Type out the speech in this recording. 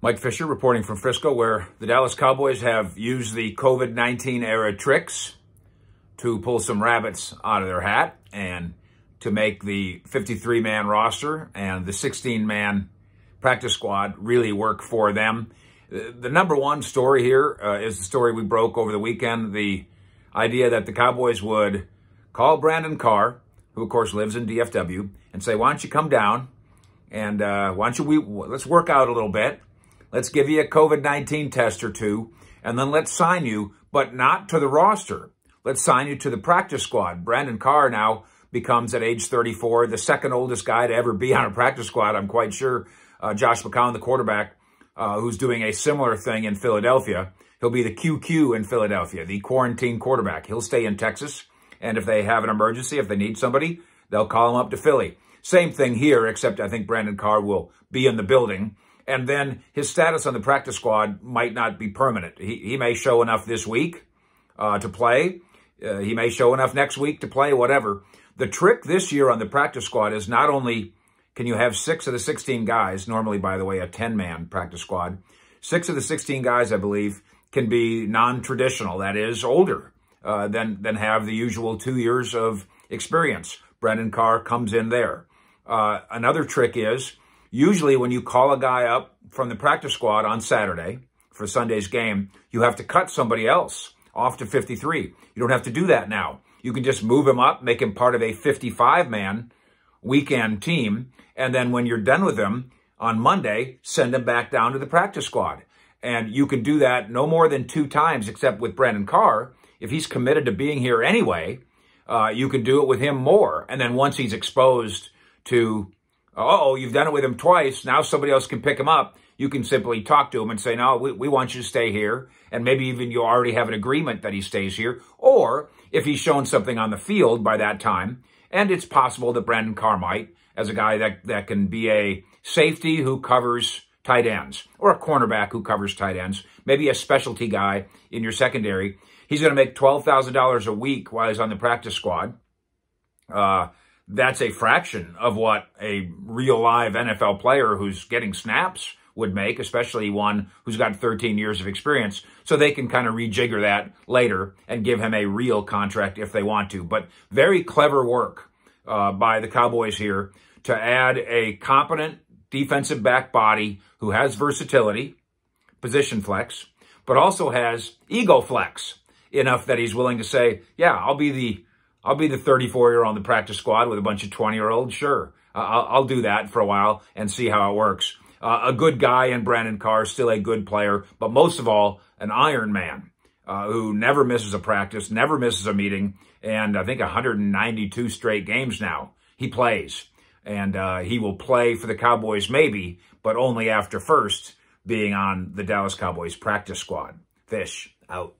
Mike Fisher reporting from Frisco, where the Dallas Cowboys have used the COVID-19 era tricks to pull some rabbits out of their hat and to make the 53-man roster and the 16-man practice squad really work for them. The number one story here is the story we broke over the weekend, the idea that the Cowboys would call Brandon Carr, who of course lives in DFW, and say, why don't you come down and let's work out a little bit. Let's give you a COVID-19 test or two, and then let's sign you, but not to the roster. Let's sign you to the practice squad. Brandon Carr now becomes, at age 34, the second oldest guy to ever be on a practice squad. I'm quite sure Josh McCown, the quarterback, who's doing a similar thing in Philadelphia, he'll be the QQ in Philadelphia, the quarantine quarterback. He'll stay in Texas, and if they have an emergency, if they need somebody, they'll call him up to Philly. Same thing here, except I think Brandon Carr will be in the building. And then his status on the practice squad might not be permanent. He may show enough this week to play. He may show enough next week to play, whatever. The trick this year on the practice squad is not only can you have 6 of the 16 guys, normally, by the way, a 10-man practice squad, 6 of the 16 guys, I believe, can be non-traditional, that is, older than have the usual 2 years of experience. Brandon Carr comes in there. Another trick is, usually when you call a guy up from the practice squad on Saturday for Sunday's game, you have to cut somebody else off to 53. You don't have to do that now. You can just move him up, make him part of a 55-man weekend team, and then when you're done with him on Monday, send him back down to the practice squad. And you can do that no more than 2 times, except with Brandon Carr. If he's committed to being here anyway, you can do it with him more. And then once he's exposed to, you've done it with him twice, now somebody else can pick him up, you can simply talk to him and say, no, we want you to stay here. And maybe even you already have an agreement that he stays here. Or if he's shown something on the field by that time, and it's possible that Brandon Carr might, as a guy that can be a safety who covers tight ends, or a cornerback who covers tight ends, maybe a specialty guy in your secondary. He's going to make $12,000 a week while he's on the practice squad. That's a fraction of what a real live NFL player who's getting snaps would make, especially one who's got 13 years of experience. So they can kind of rejigger that later and give him a real contract if they want to. But very clever work by the Cowboys here to add a competent defensive back body who has versatility, position flex, but also has ego flex enough that he's willing to say, yeah, I'll be the 34-year-old on the practice squad with a bunch of 20-year-olds. Sure, I'll do that for a while and see how it works. A good guy in Brandon Carr, still a good player, but most of all, an Iron Man who never misses a practice, never misses a meeting, and I think 192 straight games now he plays. And he will play for the Cowboys maybe, but only after first being on the Dallas Cowboys practice squad. Fish out.